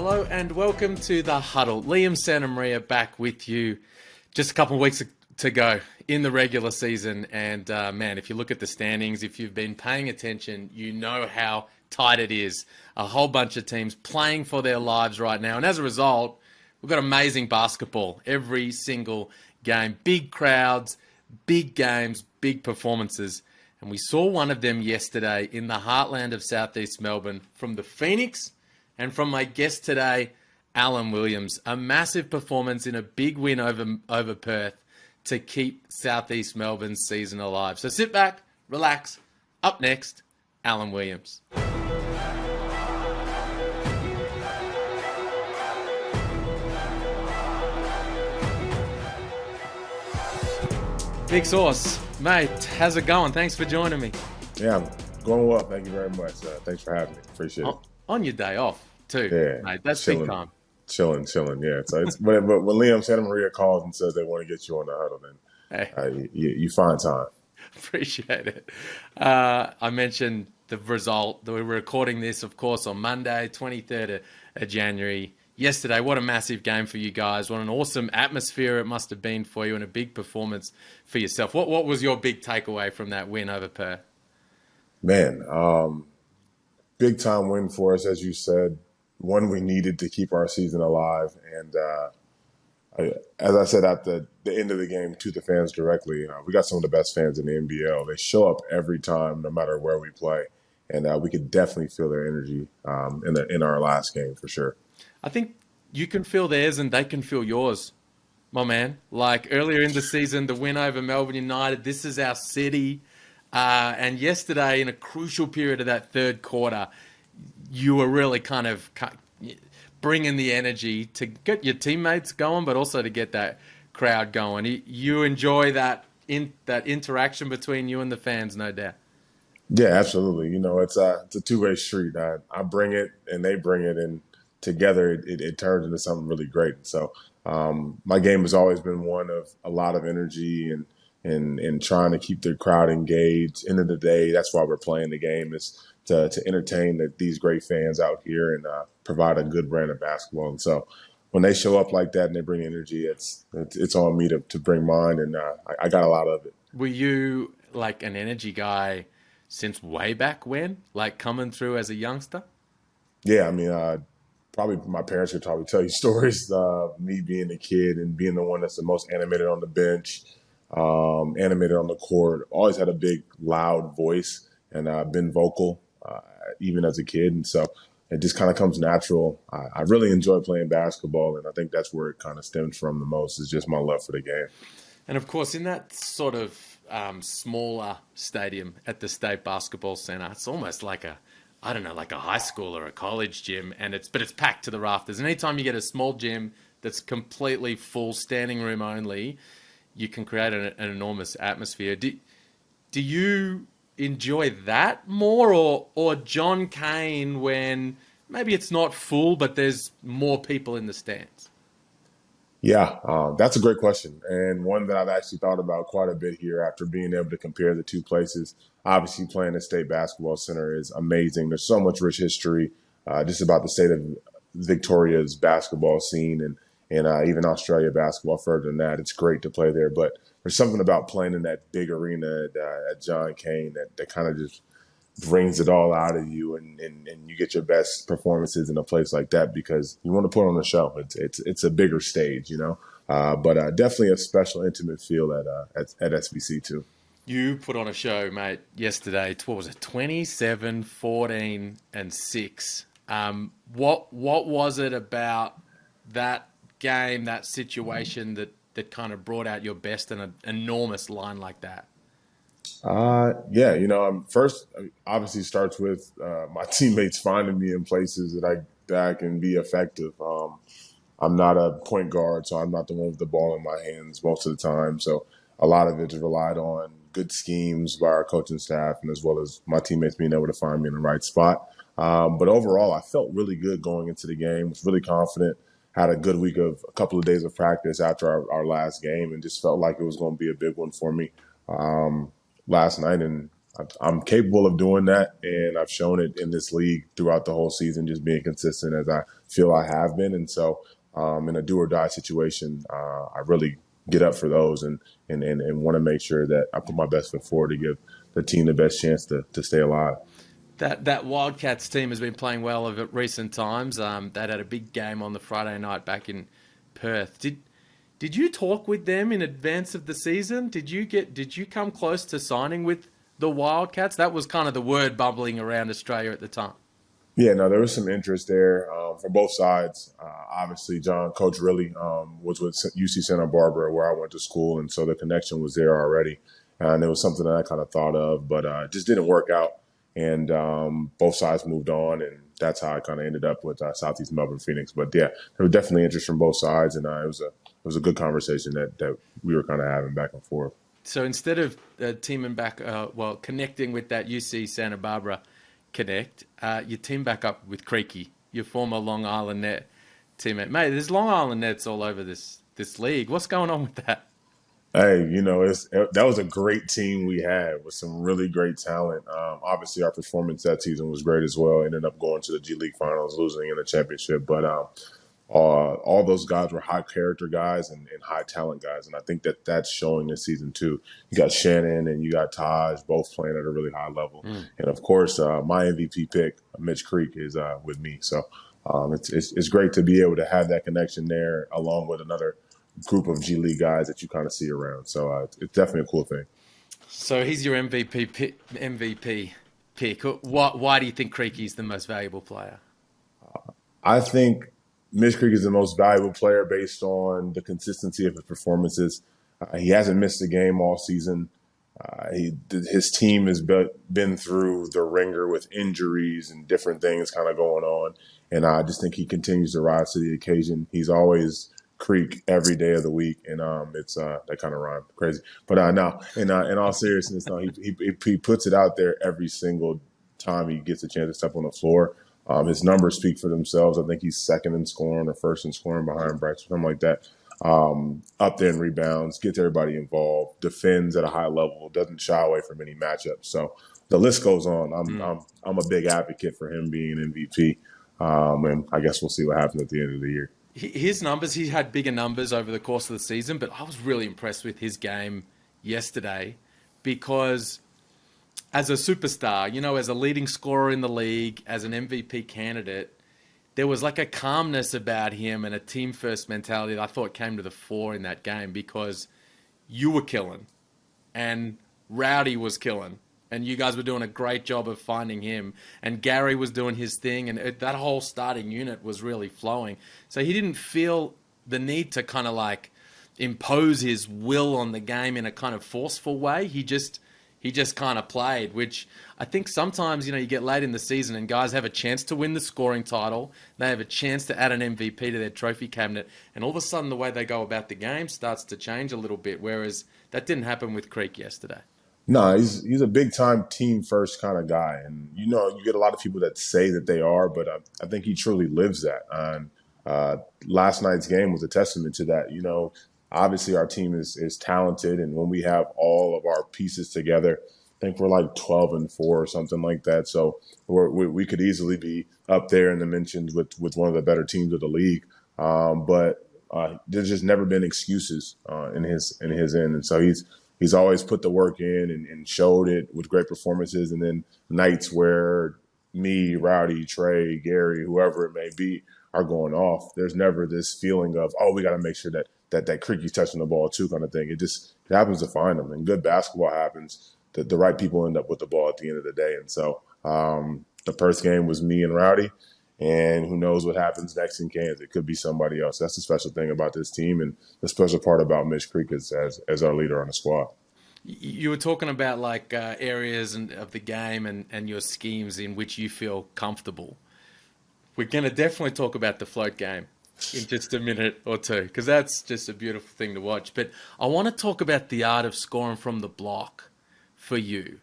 Hello and welcome to the Huddle. Liam Santamaria back with you. Just a couple of weeks to go in the regular season. And man, if you look at the standings, if you've been paying attention, you know how tight it is. A whole bunch of teams playing for their lives right now. And as a result, we've got amazing basketball every single game. Big crowds, big games, big performances. And we saw one of them yesterday in the heartland of Southeast Melbourne from the Phoenix and from my guest today, Alan Williams. A massive performance in a big win over Perth to keep Southeast Melbourne's season alive. So sit back, relax. Up next, Alan Williams. Big Sauce, mate, how's it going? Thanks for joining me. Yeah, I'm going well. Thank you very much. Thanks for having me. Appreciate it. On your day off, too, mate. That's chilling, big time. Chilling, yeah. So it's when Liam Santamaria calls and says they want to get you on the huddle, then you find time. Appreciate it. I mentioned the result. We're recording this, of course, on Monday, 23rd of January. Yesterday, what a massive game for you guys. What an awesome atmosphere it must have been for you and a big performance for yourself. What was your big takeaway from that win over Perth? Man, big time win for us, as you said. One we needed to keep our season alive. And as I said at the end of the game to the fans directly, we got some of the best fans in the NBL. They show up every time, no matter where we play. And we could definitely feel their energy in our last game for sure. I think you can feel theirs and they can feel yours, my man. Like earlier in the season, the win over Melbourne United, this is our city. And yesterday, in a crucial period of that third quarter, you were really kind of bringing the energy to get your teammates going, but also to get that crowd going. You enjoy that interaction between you and the fans, no doubt. Yeah, absolutely. You know, it's a two-way street. I bring it and they bring it, and together it turns into something really great. So my game has always been one of a lot of energy and trying to keep the crowd engaged. End of the day, that's why we're playing the game, is to entertain these great fans out here and provide a good brand of basketball. And so when they show up like that and they bring energy, it's on me to bring mine, and I got a lot of it. Were you like an energy guy since way back when, like coming through as a youngster? Yeah, I mean, probably my parents could probably tell you stories. Me being a kid and being the one that's the most animated on the bench, animated on the court, always had a big, loud voice and been vocal even as a kid. And so it just kind of comes natural. I really enjoy playing basketball, and I think that's where it kind of stems from the most, is just my love for the game. And of course, in that sort of smaller stadium at the State Basketball Centre, it's almost like like a high school or a college gym, but it's packed to the rafters. And anytime you get a small gym that's completely full, standing room only, you can create an enormous atmosphere. Do you enjoy that more, or John Cain when maybe it's not full, but there's more people in the stands? Yeah, that's a great question, and one that I've actually thought about quite a bit here after being able to compare the two places. Obviously, playing at State Basketball Center is amazing. There's so much rich history just about the state of Victoria's basketball scene and even Australia basketball further than that. It's great to play there, but there's something about playing in that big arena at John Cain that kind of just brings it all out of you, and you get your best performances in a place like that because you want to put on a show. It's a bigger stage, you know, but definitely a special, intimate feel at SBC too. You put on a show, mate, yesterday. What was it? 27, 14, and 6. What was it about that game, that situation that kind of brought out your best in an enormous line like that? Yeah, you know, first obviously starts with my teammates finding me in places that I can be effective. I'm not a point guard, so I'm not the one with the ball in my hands most of the time. So a lot of it is relied on good schemes by our coaching staff, and as well as my teammates being able to find me in the right spot. But overall, I felt really good going into the game. Was really confident. Had a good week of a couple of days of practice after our last game, and just felt like it was going to be a big one for me last night. And I'm capable of doing that, and I've shown it in this league throughout the whole season, just being consistent as I feel I have been. And so, in a do or die situation, I really get up for those and want to make sure that I put my best foot forward to give the team the best chance to stay alive. That Wildcats team has been playing well of recent times. They'd had a big game on the Friday night back in Perth. Did you talk with them in advance of the season? Did you come close to signing with the Wildcats? That was kind of the word bubbling around Australia at the time. Yeah, no, there was some interest there from both sides. Obviously, Coach Riley was with UC Santa Barbara, where I went to school, and so the connection was there already. And it was something that I kind of thought of, but it just didn't work out. And both sides moved on, and that's how I kind of ended up with Southeast Melbourne Phoenix. But yeah, there was definitely interest from both sides, and it was a good conversation that we were kind of having back and forth. So instead of teaming back, connecting with that UC Santa Barbara connect, you team back up with Creaky, your former Long Island Net teammate. Mate, there's Long Island Nets all over this league. What's going on with that? Hey, that was a great team we had with some really great talent. Obviously, our performance that season was great as well. Ended up going to the G League Finals, losing in the championship. But all those guys were high character guys and high talent guys, and I think that's showing this season too. You got Shannon and you got Taj, both playing at a really high level, and of course, my MVP pick, Mitch Creek, is with me. So it's great to be able to have that connection there, along with another group of G League guys that you kind of see around. So it's definitely a cool thing. So he's your MVP pick. Why do you think Creaky's the most valuable player? I think Mitch Creek is the most valuable player based on the consistency of his performances. He hasn't missed a game all season. His team has been through the ringer with injuries and different things kind of going on, and I just think he continues to rise to the occasion. He's always Creek every day of the week, and it's that kind of rhyme crazy. But no, in all seriousness, no, he puts it out there every single time he gets a chance to step on the floor. His numbers speak for themselves. I think he's second in scoring or first in scoring behind Bryce or something like that. Up there in rebounds, gets everybody involved, defends at a high level, doesn't shy away from any matchups. So the list goes on. I'm a big advocate for him being an MVP, and I guess we'll see what happens at the end of the year. His numbers, he had bigger numbers over the course of the season, but I was really impressed with his game yesterday because as a superstar, as a leading scorer in the league, as an MVP candidate, there was like a calmness about him and a team first mentality that I thought came to the fore in that game because you were killing and Rowdy was killing and you guys were doing a great job of finding him and Gary was doing his thing and that whole starting unit was really flowing. So he didn't feel the need to kind of like impose his will on the game in a kind of forceful way. He just kind of played, which I think sometimes, you get late in the season and guys have a chance to win the scoring title. They have a chance to add an MVP to their trophy cabinet. And all of a sudden, the way they go about the game starts to change a little bit, whereas that didn't happen with Creek yesterday. No, he's a big time team first kind of guy, and you get a lot of people that say that they are, but I think he truly lives that. And last night's game was a testament to that. Obviously our team is talented, and when we have all of our pieces together, I think we're like 12-4 or something like that. So we could easily be up there in the mentions with one of the better teams of the league. But there's just never been excuses in his end, and so he's always put the work in and showed it with great performances. And then nights where me, Rowdy, Trey, Gary, whoever it may be, are going off, there's never this feeling of, oh, we got to make sure that Creaky's touching the ball too kind of thing. It happens to find them. And good basketball happens. The right people end up with the ball at the end of the day. And so the first game was me and Rowdy. And who knows what happens next in Kansas. It could be somebody else. That's the special thing about this team, and the special part about Mitch Creek is as our leader on the squad. You were talking about like areas of the game and your schemes in which you feel comfortable. We're going to definitely talk about the float game in just a minute or two because that's just a beautiful thing to watch. But I want to talk about the art of scoring from the block for you.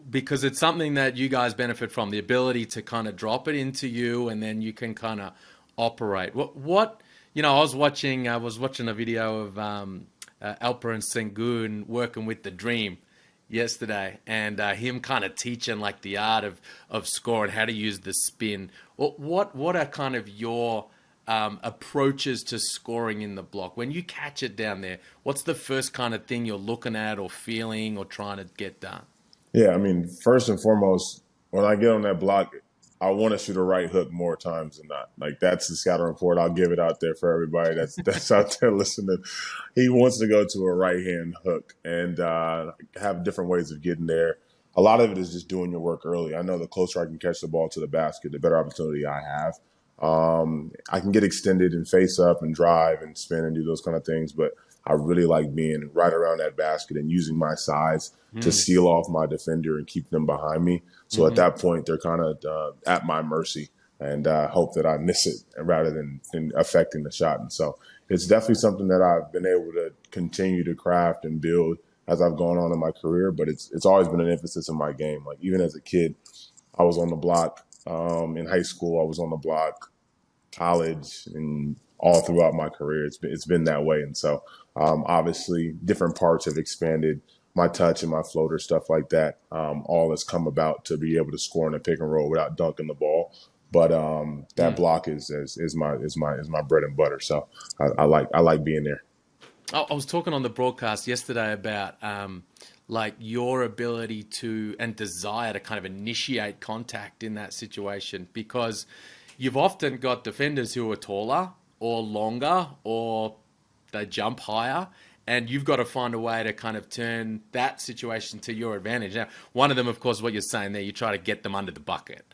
Because it's something that you guys benefit from, the ability to kind of drop it into you and then you can kind of operate. I was watching a video of Alper and Sengun working with the Dream yesterday, and him kind of teaching like the art of scoring, how to use the spin. What are kind of your approaches to scoring in the block when you catch it down there? What's the first kind of thing you're looking at or feeling or trying to get done? Yeah, I mean, first and foremost, when I get on that block, I want to shoot a right hook more times than not. Like that's the scouting report. I'll give it out there for everybody that's out there listening. He wants to go to a right hand hook and have different ways of getting there. A lot of it is just doing your work early. I know the closer I can catch the ball to the basket, the better opportunity I have. I can get extended and face up and drive and spin and do those kind of things, but I really like being right around that basket and using my size to Mm. seal off my defender and keep them behind me. So at Hmm. that point, they're kind of at my mercy and hope that I miss it rather than affecting the shot. And so it's definitely something that I've been able to continue to craft and build as I've gone on in my career. But it's always been an emphasis in my game. Like even as a kid, I was on the block. In high school, I was on the block, college, and all throughout my career. It's been that way, and so obviously different parts have expanded. My touch and my floater, stuff like that, all has come about to be able to score in a pick and roll without dunking the ball. But that Mm. block is my bread and butter. So I like being there. I was talking on the broadcast yesterday about like your ability to and desire to kind of initiate contact in that situation because you've often got defenders who are taller or longer or they jump higher, and you've got to find a way to kind of turn that situation to your advantage. Now, one of them, of course, what you're saying there, you try to get them under the bucket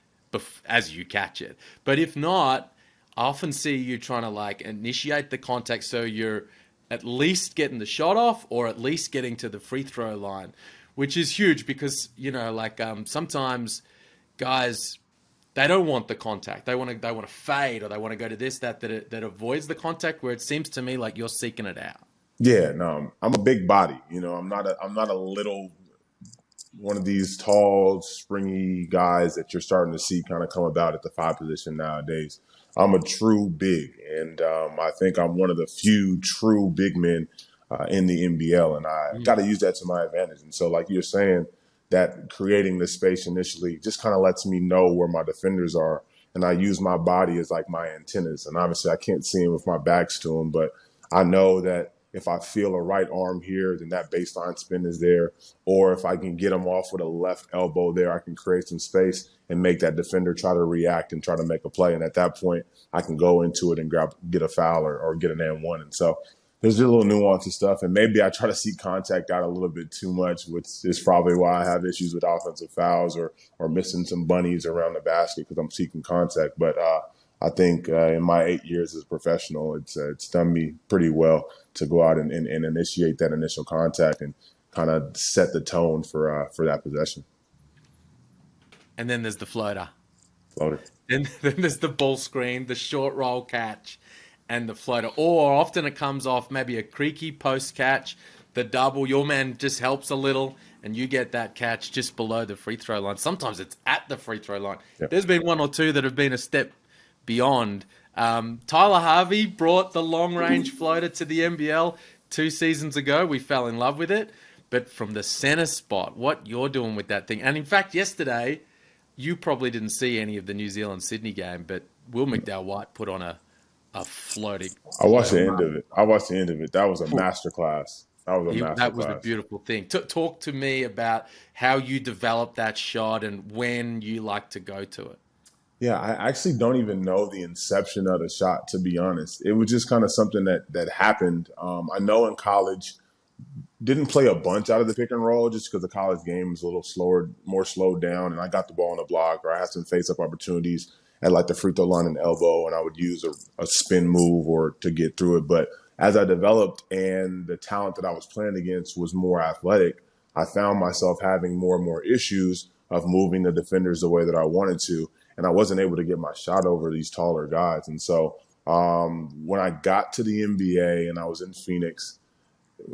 as you catch it. But if not, I often see you trying to like initiate the contact so you're at least getting the shot off or at least getting to the free throw line, which is huge because, like sometimes guys they don't want the contact. They want to fade or they want to go to this that avoids the contact. Where it seems to me like you're seeking it out. Yeah, no, I'm a big body. I'm not a little one of these tall, springy guys that you're starting to see kind of come about at the five position nowadays. I'm a true big, and I think I'm one of the few true big men in the NBL, and I got Mm. to use that to my advantage. And so, like you're saying, that creating the space initially just kind of lets me know where my defenders are, and I use my body as like my antennas. And obviously, I can't see them if my back's to them, but I know that if I feel a right arm here, then that baseline spin is there. Or if I can get them off with a left elbow there, I can create some space and make that defender try to react and try to make a play. And at that point, I can go into it and get a foul or get an and one. And so there's just a little nuance and stuff. And maybe I try to seek contact out a little bit too much, which is probably why I have issues with offensive fouls or missing some bunnies around the basket because I'm seeking contact. But I think in my 8 years as a professional, it's done me pretty well to go out and initiate that initial contact and kind of set the tone for that possession. And then there's the floater. Floater. Then there's the ball screen, the short roll catch, and the floater. Or often it comes off maybe a creaky post catch, the double. Your man just helps a little, and you get that catch just below the free throw line. Sometimes it's at the free throw line. Yep. There's been one or two that have been a step beyond. Tyler Harvey brought the long range floater to the NBL 2 seasons ago. We fell in love with it. But from the center spot, what you're doing with that thing. And in fact, yesterday, you probably didn't see any of the New Zealand Sydney game, but Will McDowell White put on a floating I watched floater. the end of it. That was a master class. That was a master That was a class. beautiful thing. Talk to me about how you developed that shot and when you like to go to it. Yeah, I actually don't even know the inception of the shot, to be honest. It was just kind of something that happened. I know in college, didn't play a bunch out of the pick and roll just because the college game was a little slower, more slowed down, and I got the ball on the block or I had some face up opportunities at like the free throw line and elbow, and I would use a spin move or to get through it. But as I developed and the talent that I was playing against was more athletic, I found myself having more and more issues of moving the defenders the way that I wanted to, and I wasn't able to get my shot over these taller guys. And so when I got to the NBA and I was in Phoenix,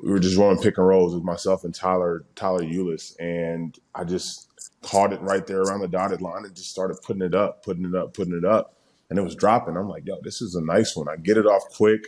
we were just running pick and rolls with myself and Tyler Eulis, and I just caught it right there around the dotted line and just started putting it up, and it was dropping. I'm like, yo, this is a nice one. I get it off quick.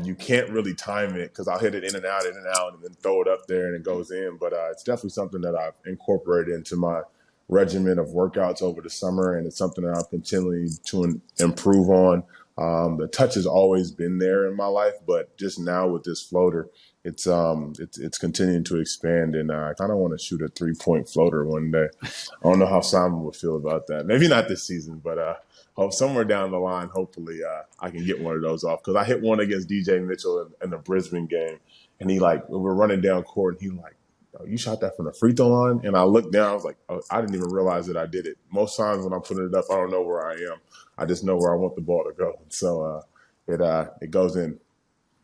You can't really time it because I'll hit it in and out, and then throw it up there and it goes in. But it's definitely something that I've incorporated into my regimen of workouts over the summer, and it's something that I'm continuing to improve on. The touch has always been there in my life, but just now with this floater, it's continuing to expand, and I kind of want to shoot a 3-point floater one day. I don't know how Simon would feel about that. Maybe not this season, but hope somewhere down the line, hopefully, I can get one of those off. Because I hit one against DJ Mitchell in the Brisbane game, and he we were running down court, and he like, "Oh, you shot that from the free throw line?" And I looked down, I was like, "Oh, I didn't even realize that I did it." Most times when I'm putting it up, I don't know where I am. I just know where I want the ball to go. So it goes in.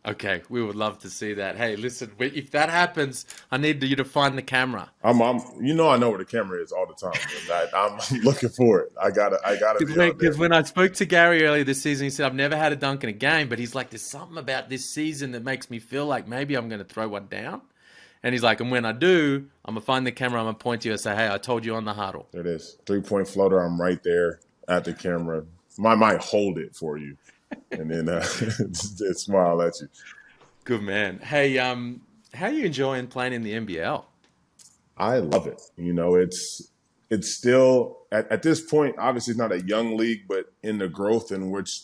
Okay, we would love to see that. Hey, listen, if that happens, I need you to find the camera. I know where the camera is all the time. And I'm looking for it. I gotta be out there. Because when I spoke to Gary earlier this season, he said, I've never had a dunk in a game, but he's like, there's something about this season that makes me feel like maybe I'm going to throw one down. And he's like, and when I do, I'm going to find the camera, I'm going to point to you and say, hey, I told you on the huddle. There it is. 3-point floater. I'm right there at the camera. I might hold it for you and then just smile at you. Good man. Hey, how are you enjoying playing in the NBL? I love it. It's still at this point, obviously it's not a young league, but in the growth in which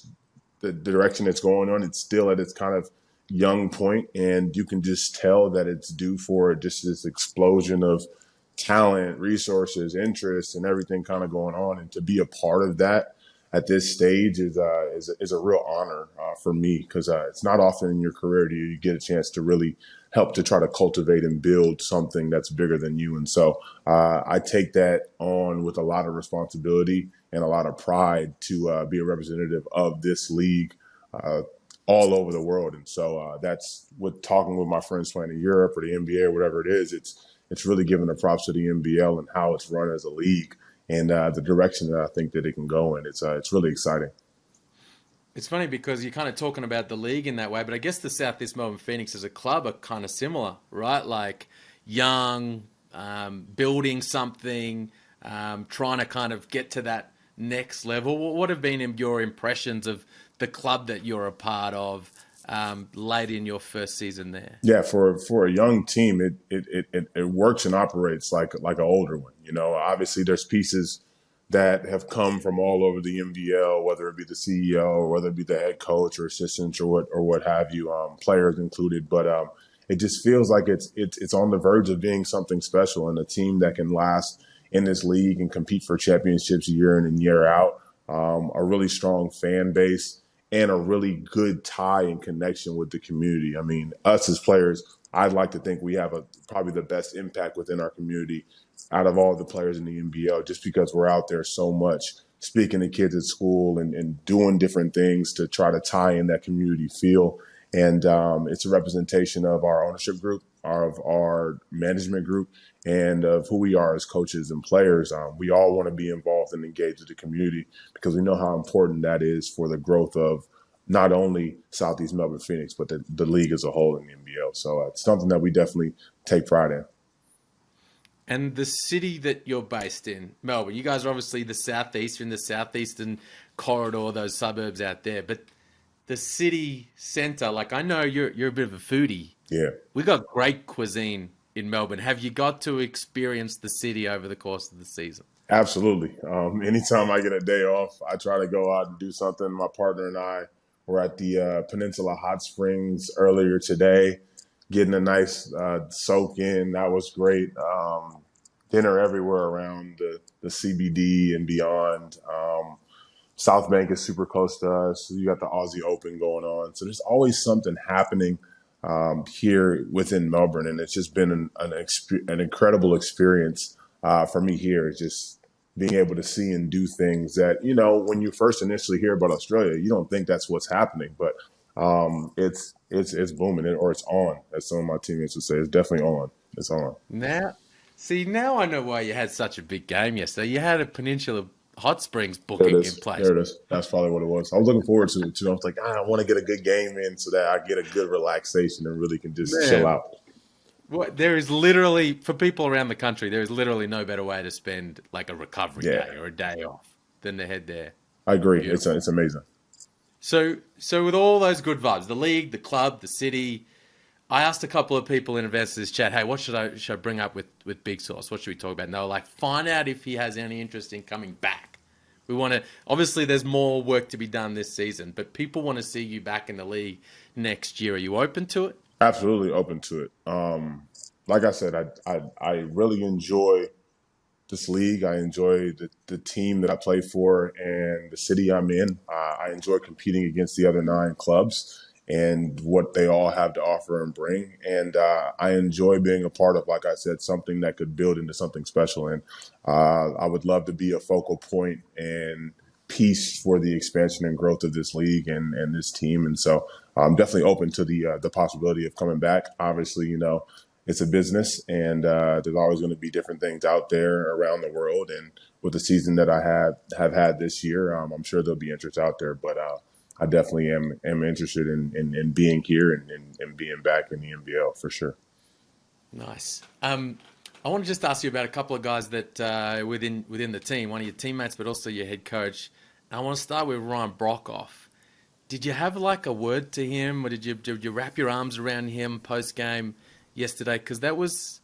the direction it's going on, it's still at its kind of young point, and you can just tell that it's due for just this explosion of talent, resources, interest, and everything kind of going on. And to be a part of that at this stage is a real honor for me, because it's not often in your career do you get a chance to really help to try to cultivate and build something that's bigger than you. And so I take that on with a lot of responsibility and a lot of pride to be a representative of this league all over the world. And so that's with talking with my friends playing in Europe or the NBA or whatever it is. It's really giving the props to the NBL and how it's run as a league, and the direction that I think that it can go in. It's really exciting. It's funny because you're kind of talking about the league in that way, but I guess the Southeast Melbourne Phoenix as a club are kind of similar, right? Like young, building something, trying to kind of get to that next level. What have been your impressions of the club that you're a part of late in your first season there? Yeah, for a young team, it works and operates like an older one. Obviously there's pieces that have come from all over the NBL, whether it be the CEO or whether it be the head coach or assistants or what have you, players included. But it just feels like it's on the verge of being something special, and a team that can last in this league and compete for championships year in and year out. A really strong fan base and a really good tie and connection with the community. I mean, us as players, I'd like to think we have probably the best impact within our community out of all the players in the NBL, just because we're out there so much speaking to kids at school and doing different things to try to tie in that community feel. And it's a representation of our ownership group, of our management group, and of who we are as coaches and players. We all want to be involved and engaged with the community because we know how important that is for the growth of not only Southeast Melbourne Phoenix, but the league as a whole in the NBL. So it's something that we definitely take pride in. And the city that you're based in, Melbourne, you guys are obviously the southeast, you're in the southeastern corridor, those suburbs out there. But the city centre, like I know you're a bit of a foodie. Yeah. We got great cuisine in Melbourne. Have you got to experience the city over the course of the season? Absolutely. Anytime I get a day off, I try to go out and do something. My partner and I were at the Peninsula Hot Springs earlier today, getting a nice soak in. That was great. Dinner everywhere around the CBD and beyond. South Bank is super close to us. You got the Aussie Open going on. So there's always something happening here within Melbourne. And it's just been an incredible experience for me here. It's just being able to see and do things that, when you first initially hear about Australia, you don't think that's what's happening. But it's booming, or it's on, as some of my teammates would say. It's definitely on. It's on. Now I know why you had such a big game yesterday. You had a Peninsula Hot Springs booking in place. There it is. That's probably what it was. I was looking forward to it too. I was like, I want to get a good game in so that I get a good relaxation and really can just chill out. Well, there is literally, for people around the country, there is literally no better way to spend like a recovery day or a day off than to head there. I agree. Beautiful. It's amazing. So with all those good vibes, the league, the club, the city, I asked a couple of people in investors chat, hey, what should I bring up with Big Sauce? What should we talk about? And they were like, find out if he has any interest in coming back. We want to, obviously, there's more work to be done this season, but people want to see you back in the league next year. Are you open to it? Absolutely open to it. Like I said, I really enjoy this league. I enjoy the team that I play for and the city I'm in. I enjoy competing against the other 9 clubs and what they all have to offer and bring. And I enjoy being a part of, like I said, something that could build into something special. And I would love to be a focal point and piece for the expansion and growth of this league and this team. And so I'm definitely open to the possibility of coming back. Obviously, it's a business, and there's always going to be different things out there around the world. And with the season that I have had this year, I'm sure there'll be interest out there. But I definitely am interested in being here and being back in the NBL for sure. Nice. I want to just ask you about a couple of guys that within the team, one of your teammates, but also your head coach. I want to start with Ryan Brockhoff. Did you have like a word to him, or did you wrap your arms around him post game yesterday? Because that was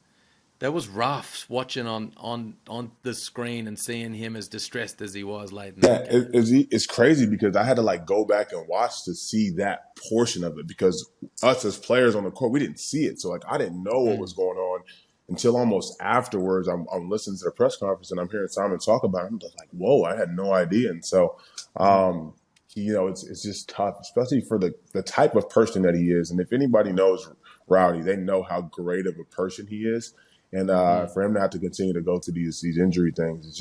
rough watching on the screen and seeing him as distressed as he was late in Yeah, that game. it's crazy because I had to like go back and watch to see that portion of it because us as players on the court, we didn't see it. So like I didn't know what was Mm, going on until almost afterwards. I'm listening to the press conference and I'm hearing Simon talk about it. I'm just like, whoa, I had no idea. And so, mm, um, it's just tough, especially for the type of person that he is. And if anybody knows Rowdy, they know how great of a person he is. And mm, for him to have to continue to go through these injury things,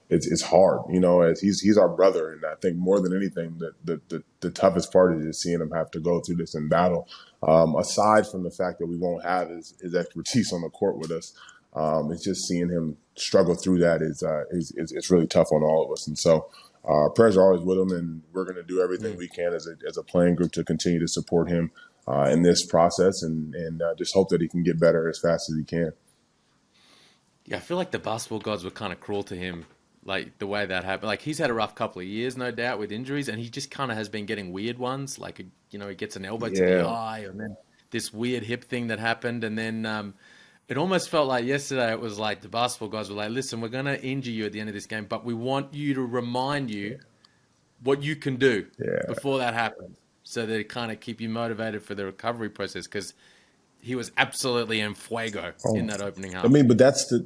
it's hard, as he's our brother, and I think more than anything, the toughest part is just seeing him have to go through this in battle. Aside from the fact that we won't have his expertise on the court with us, it's just seeing him struggle through that is it's really tough on all of us. And so, prayers are always with him, and we're going to do everything mm. we can as a playing group to continue to support him in this process, and just hope that he can get better as fast as he can. Yeah, I feel like the basketball gods were kind of cruel to him, like the way that happened. Like he's had a rough couple of years, no doubt, with injuries, and he just kind of has been getting weird ones. Like he gets an elbow to the Yeah, eye, and then this weird hip thing that happened, and then it almost felt like yesterday. It was like the basketball guys were like, "Listen, we're gonna injure you at the end of this game, but we want you to remind you what you can do yeah. before that happens, so that it kind of keep you motivated for the recovery process." Because he was absolutely en fuego in Oh, that opening I half. mean, but that's who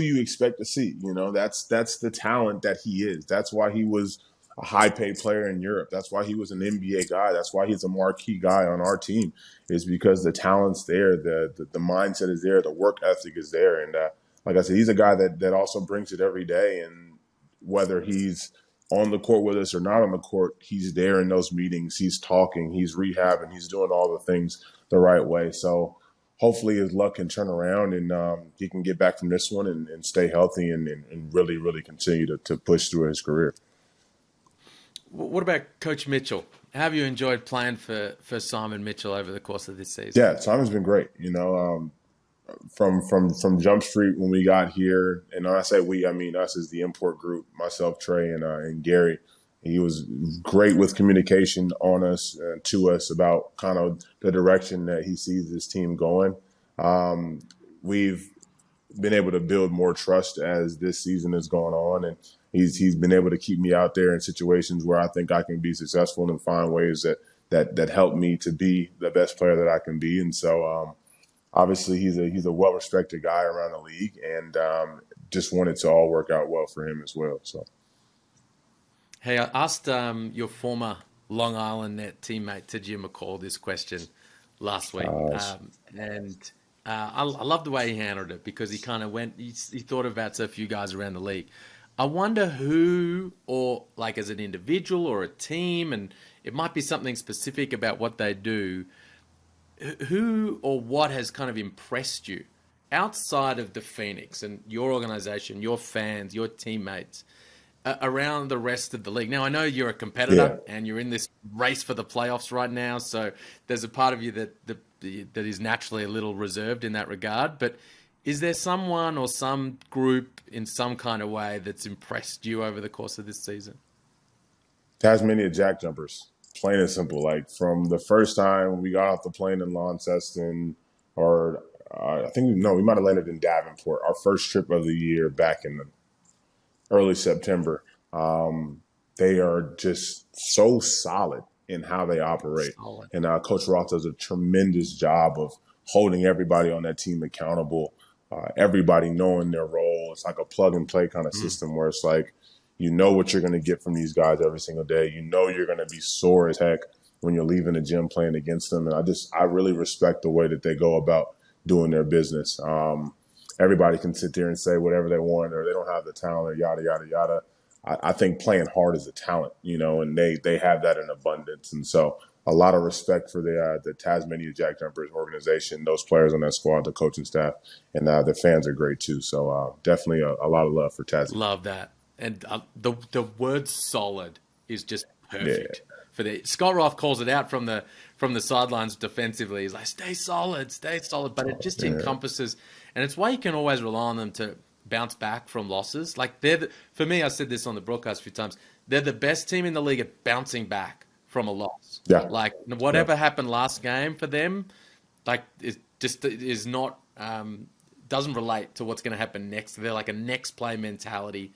you expect to see. That's the talent that he is. That's why he was a high paid player in Europe. That's why he was an NBA guy. That's why he's a marquee guy on our team. Is because the talent's there, the mindset is there, the work ethic is there, and like I said, he's a guy that also brings it every day. And whether he's on the court with us or not on the court, he's there in those meetings. He's talking, he's rehabbing, he's doing all the things the right way. So hopefully his luck can turn around and he can get back from this one and stay healthy and really, really continue to push through his career. What about Coach Mitchell? How have you enjoyed playing for Simon Mitchell over the course of this season? Yeah, Simon's been great. From Jump Street when we got here, and when I say we, I mean us as the import group, myself, Trey, and Gary. He was great with communication on us to us about kind of the direction that he sees this team going. We've been able to build more trust as this season has gone on, and he's been able to keep me out there in situations where I think I can be successful and find ways that help me to be the best player that I can be. And so obviously he's a well respected guy around the league, and just wanted to all work out well for him as well. So Hey, I asked your former Long Island net teammate Tajir McCall this question last week, uh, and I love the way he handled it because he kind of he thought about so few guys around the league. I wonder who, or like as an individual or a team, and it might be something specific about what they do. Who or what has kind of impressed you outside of the Phoenix and your organization, your fans, your teammates around the rest of the league? Now, I know you're a yeah. competitor and you're in this race for the playoffs right now, so there's a part of you that is naturally a little reserved in that regard. But is there someone or some group in some kind of way that's impressed you over the course of this season? Tasmania jack jumpers, plain and simple. Like from the first time we got off the plane in Launceston, or I think no, we might have landed in Davenport. Our first trip of the year back in the early September. They are just so solid in how they operate. Solid. And Coach Roth does a tremendous job of holding everybody on that team accountable, everybody knowing their role. It's like a plug and play kind of system where it's like, you know what you're going to get from these guys every single day. You know you're going to be sore as heck when you're leaving the gym playing against them. And I really respect the way that they go about doing their business. Everybody can sit there and say whatever they want, or they don't have the talent, or yada yada yada. I think playing hard is a talent, and they have that in abundance. And so a lot of respect for the Tasmania Jack Jumpers organization, those players on that squad, the coaching staff, and the fans are great too. So definitely a lot of love for Tasmania. Love that. And the word solid is just perfect. Yeah. For the Scott Roth calls it out from the sidelines defensively. He's like, stay solid. But it just encompasses, and it's why you can always rely on them to bounce back from losses. Like for me, I said this on the broadcast a few times. They're the best team in the league at bouncing back from a loss. Yeah. Like whatever happened last game for them, like it just is not doesn't relate to what's going to happen next. They're like a next play mentality.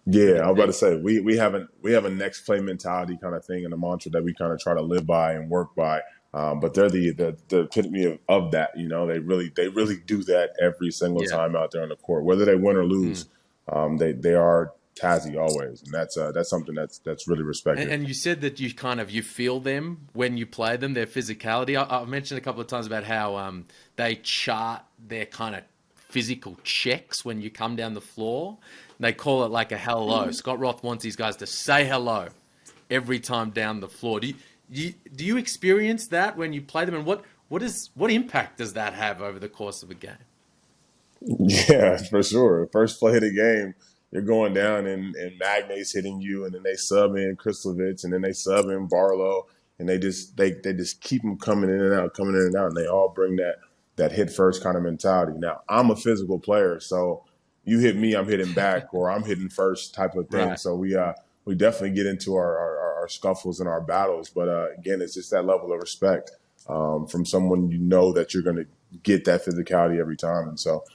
Yeah, I was about to say we have a next play mentality kind of thing, and a mantra that we kind of try to live by and work by. But they're the epitome of that. They really do that every single time out there on the court, whether they win or lose. They are Tazzy always, and that's something that's really respected. And you said that you feel them when you play them, their physicality. I've mentioned a couple of times about how they chart their kind of physical checks when you come down the floor. They call it like a hello. Scott Roth wants these guys to say hello every time down the floor. Do you experience that when you play them? And what impact does that have over the course of a game? Yeah, for sure. First play of the game, you're going down and Magnate's hitting you, and then they sub in Kristlovich, and then they sub in Barlow, and they just keep them coming in and out, and they all bring that hit first kind of mentality. Now, I'm a physical player, so you hit me, I'm hitting back, or I'm hitting first type of thing. Right. So we definitely get into our scuffles and our battles. But again, it's just that level of respect from someone that you're going to get that physicality every time. And so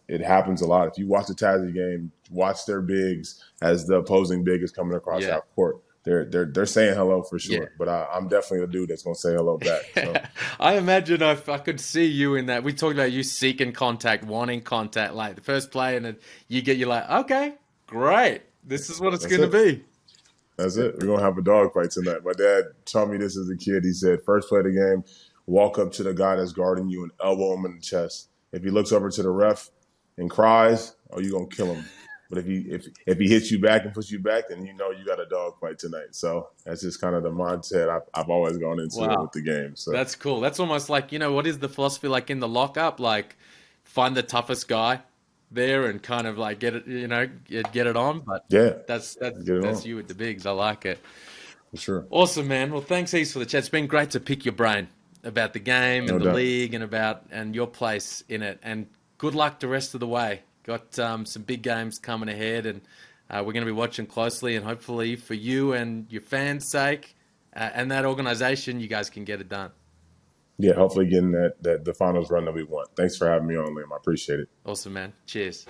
it happens a lot. If you watch the Tazzy game, watch their bigs as the opposing big is coming across half court. They're saying hello for sure, but I'm definitely the dude that's going to say hello back. So. I imagine if I could see you in that. We talked about you seeking contact, wanting contact, like the first play, and then you're like, okay, great. This is what it's going to be. That's it. We're going to have a dog fight tonight. My dad taught me this as a kid. He said, first play of the game, walk up to the guy that's guarding you and elbow him in the chest. If he looks over to the ref and cries, you're going to kill him. But if he hits you back and puts you back, then you got a dog fight tonight. So that's just kind of the mindset I've always gone into with the game. So that's cool. That's almost like, what is the philosophy like in the lockup? Like find the toughest guy there and kind of like get it on. But that's you with the bigs. I like it. For sure. Awesome, man. Well, thanks heaps for the chat. It's been great to pick your brain about the game and the league and your place in it. And good luck the rest of the way. Got some big games coming ahead, and we're going to be watching closely, and hopefully for you and your fans' sake and that organization, you guys can get it done. Yeah, hopefully getting the finals run that we want. Thanks for having me on, Liam. I appreciate it. Awesome, man. Cheers.